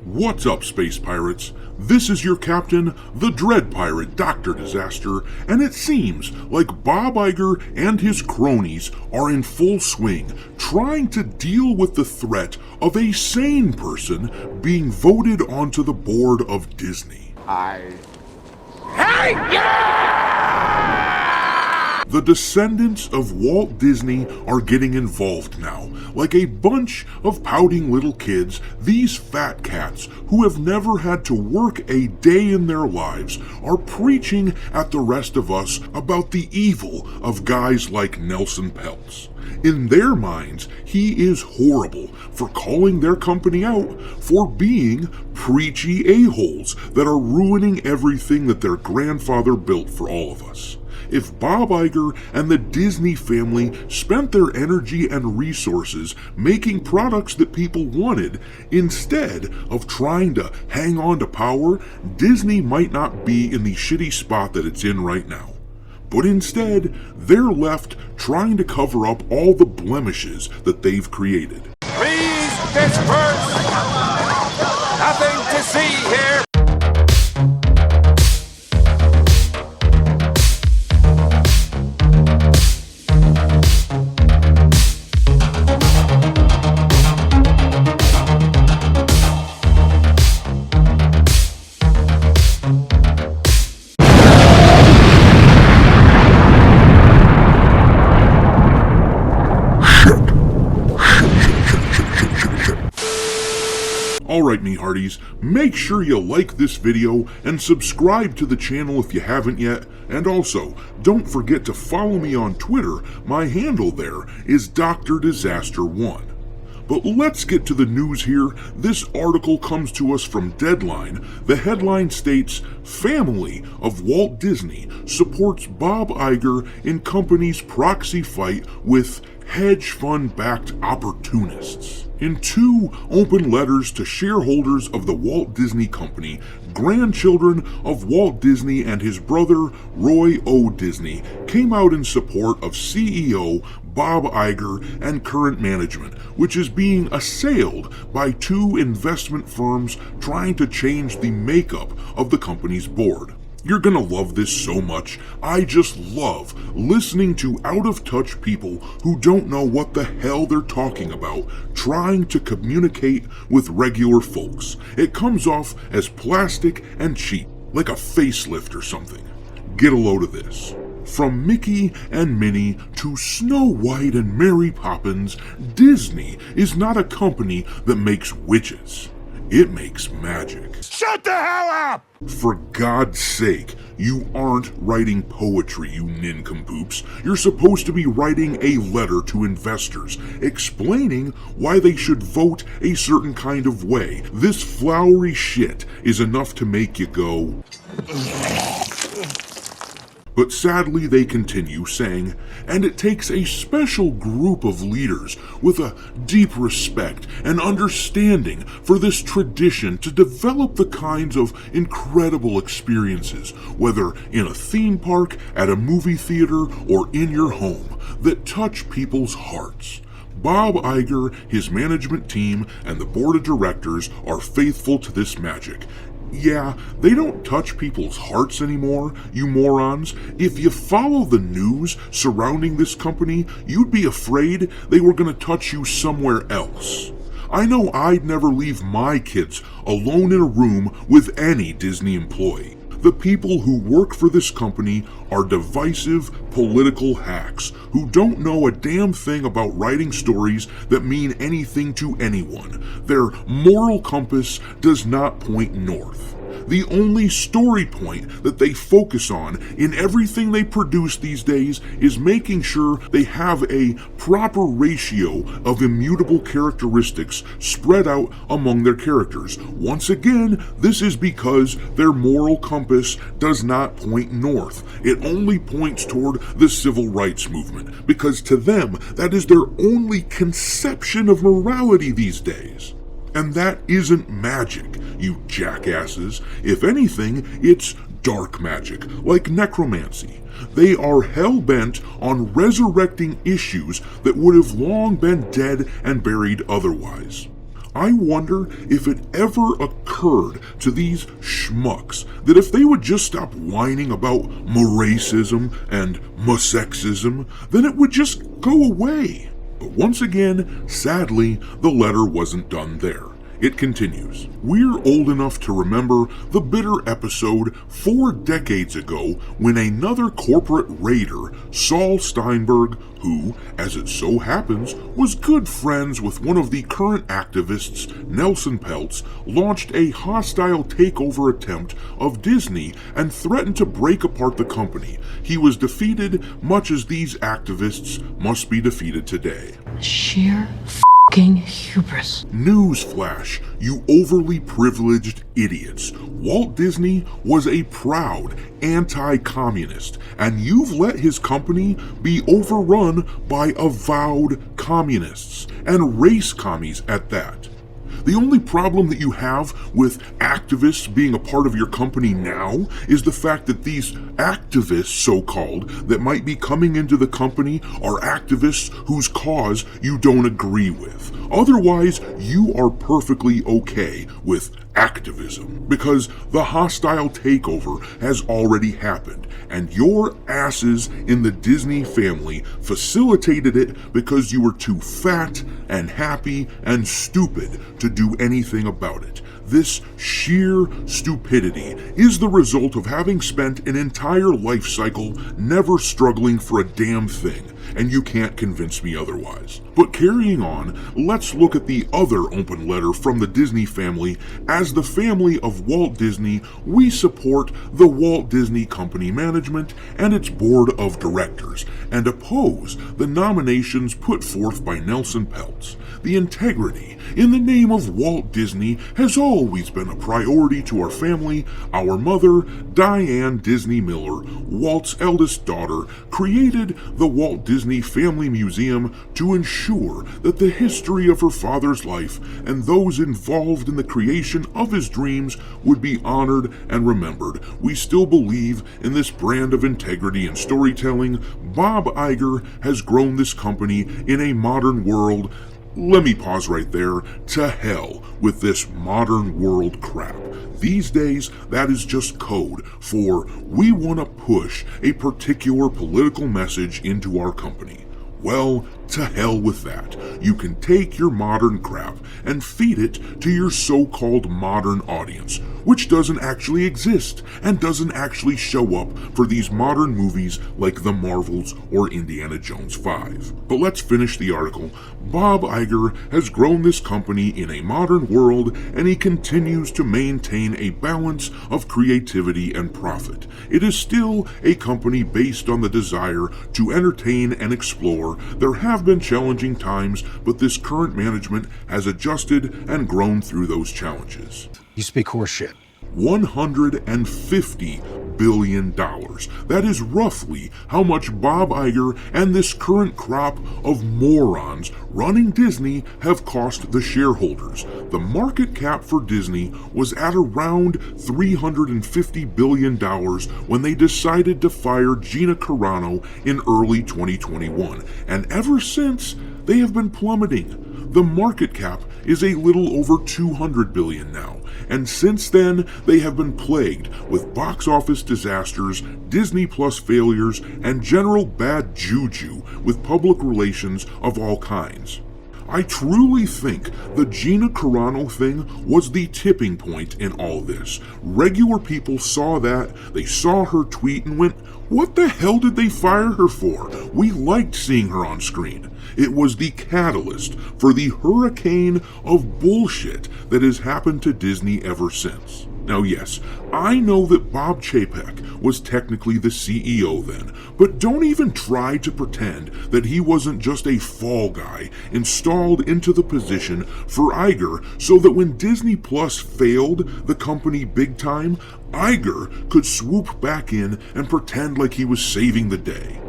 What's up, space pirates? This is your captain, the Dread Pirate Dr. Disaster, and it seems like Bob Iger and his cronies are in full swing, trying to deal with the threat of a sane person being voted onto the board of Disney. Hey! The descendants of Walt Disney are getting involved now. Like a bunch of pouting little kids, these fat cats who have never had to work a day in their lives are preaching at the rest of us about the evil of guys like Nelson Peltz. In their minds, he is horrible for calling their company out for being preachy a-holes that are ruining everything that their grandfather built for all of us. If Bob Iger and the Disney family spent their energy and resources making products that people wanted, instead of trying to hang on to power, Disney might not be in the shitty spot that it's in right now. But instead, they're left trying to cover up all the blemishes that they've created. Please disperse! Nothing to see here! Alright, me hearties, make sure you like this video and subscribe to the channel if you haven't yet, and also, don't forget to follow me on Twitter. My handle there is Dr. Disaster1. But let's get to the news here. This article comes to us from Deadline. The headline states, "Family of Walt Disney supports Bob Iger in company's proxy fight with hedge fund-backed opportunists." In two open letters to shareholders of the Walt Disney Company, grandchildren of Walt Disney and his brother Roy O. Disney came out in support of CEO Bob Iger and current management, which is being assailed by two investment firms trying to change the makeup of the company's board. You're gonna love this so much. I just love listening to out-of-touch people who don't know what the hell they're talking about, trying to communicate with regular folks. It comes off as plastic and cheap, like a facelift or something. Get a load of this. From Mickey and Minnie to Snow White and Mary Poppins, Disney is not a company that makes witches. It makes magic. Shut the hell up! For God's sake, you aren't writing poetry, you nincompoops. You're supposed to be writing a letter to investors, explaining why they should vote a certain kind of way. This flowery shit is enough to make you go... But sadly, they continue saying, and it takes a special group of leaders with a deep respect and understanding for this tradition to develop the kinds of incredible experiences, whether in a theme park, at a movie theater, or in your home, that touch people's hearts. Bob Iger, his management team, and the board of directors are faithful to this magic. Yeah, they don't touch people's hearts anymore, you morons. If you follow the news surrounding this company, you'd be afraid they were going to touch you somewhere else. I know I'd never leave my kids alone in a room with any Disney employee. The people who work for this company are divisive political hacks who don't know a damn thing about writing stories that mean anything to anyone. Their moral compass does not point north. The only story point that they focus on in everything they produce these days is making sure they have a proper ratio of immutable characteristics spread out among their characters. Once again, this is because their moral compass does not point north. It only points toward the civil rights movement, because to them, that is their only conception of morality these days. And that isn't magic, you jackasses. If anything, it's dark magic, like necromancy. They are hell-bent on resurrecting issues that would have long been dead and buried otherwise. I wonder if it ever occurred to these schmucks that if they would just stop whining about racism and sexism, then it would just go away. But once again, sadly, the letter wasn't done there. It continues. We're old enough to remember the bitter episode 4 decades ago when another corporate raider, Saul Steinberg, who, as it so happens, was good friends with one of the current activists, Nelson Peltz, launched a hostile takeover attempt of Disney and threatened to break apart the company. He was defeated, much as these activists must be defeated today. Sheer hubris. Newsflash, you overly privileged idiots. Walt Disney was a proud anti-communist, and you've let his company be overrun by avowed communists, and race commies at that. The only problem that you have with activists being a part of your company now is the fact that these activists, so-called, that might be coming into the company are activists whose cause you don't agree with. Otherwise, you are perfectly okay with activism, because the hostile takeover has already happened, and your asses in the Disney family facilitated it because you were too fat and happy and stupid to do anything about it. This sheer stupidity is the result of having spent an entire life cycle never struggling for a damn thing, and you can't convince me otherwise. But carrying on, let's look at the other open letter from the Disney family. As the family of Walt Disney, we support the Walt Disney Company management and its board of directors, and oppose the nominations put forth by Nelson Peltz. The integrity in the name of Walt Disney has always been a priority to our family. Our mother, Diane Disney Miller, Walt's eldest daughter, created the Walt Disney Family Museum to ensure that the history of her father's life and those involved in the creation of his dreams would be honored and remembered. We still believe in this brand of integrity and storytelling. Bob Iger has grown this company in a modern world. Let me pause right there. To hell with this modern world crap. These days, that is just code for we want to push a particular political message into our company. Well, to hell with that. You can take your modern crap and feed it to your so-called modern audience, which doesn't actually exist and doesn't actually show up for these modern movies like The Marvels or Indiana Jones 5. But let's finish the article. Bob Iger has grown this company in a modern world, and he continues to maintain a balance of creativity and profit. It is still a company based on the desire to entertain and explore. There have been challenging times, but this current management has adjusted and grown through those challenges. You speak horseshit. $150 billion. That is roughly how much Bob Iger and this current crop of morons running Disney have cost the shareholders. The market cap for Disney was at around $350 billion when they decided to fire Gina Carano in early 2021, and ever since, they have been plummeting. The market cap is a little over $200 billion now, and since then they have been plagued with box office disasters, Disney Plus failures, and general bad juju with public relations of all kinds. I truly think the Gina Carano thing was the tipping point in all this. Regular people saw that, they saw her tweet and went, what the hell did they fire her for? We liked seeing her on screen. It was the catalyst for the hurricane of bullshit that has happened to Disney ever since. Now yes, I know that Bob Chapek was technically the CEO then, but don't even try to pretend that he wasn't just a fall guy installed into the position for Iger so that when Disney Plus failed the company big time, Iger could swoop back in and pretend like he was saving the day.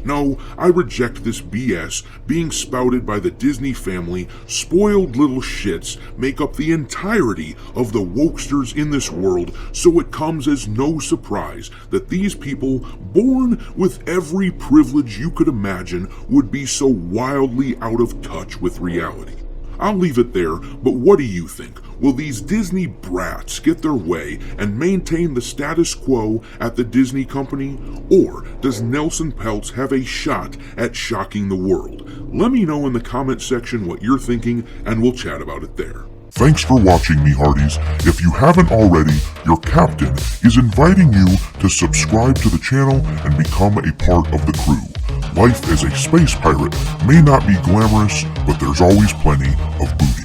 No, I reject this BS being spouted by the Disney family. Spoiled little shits make up the entirety of the wokesters in this world, so it comes as no surprise that these people, born with every privilege you could imagine, would be so wildly out of touch with reality. I'll leave it there, but what do you think? Will these Disney brats get their way and maintain the status quo at the Disney company? Or does Nelson Peltz have a shot at shocking the world? Let me know in the comment section what you're thinking, and we'll chat about it there. Thanks for watching, me hearties. If you haven't already, your captain is inviting you to subscribe to the channel and become a part of the crew. Life as a space pirate may not be glamorous, but there's always plenty of booty.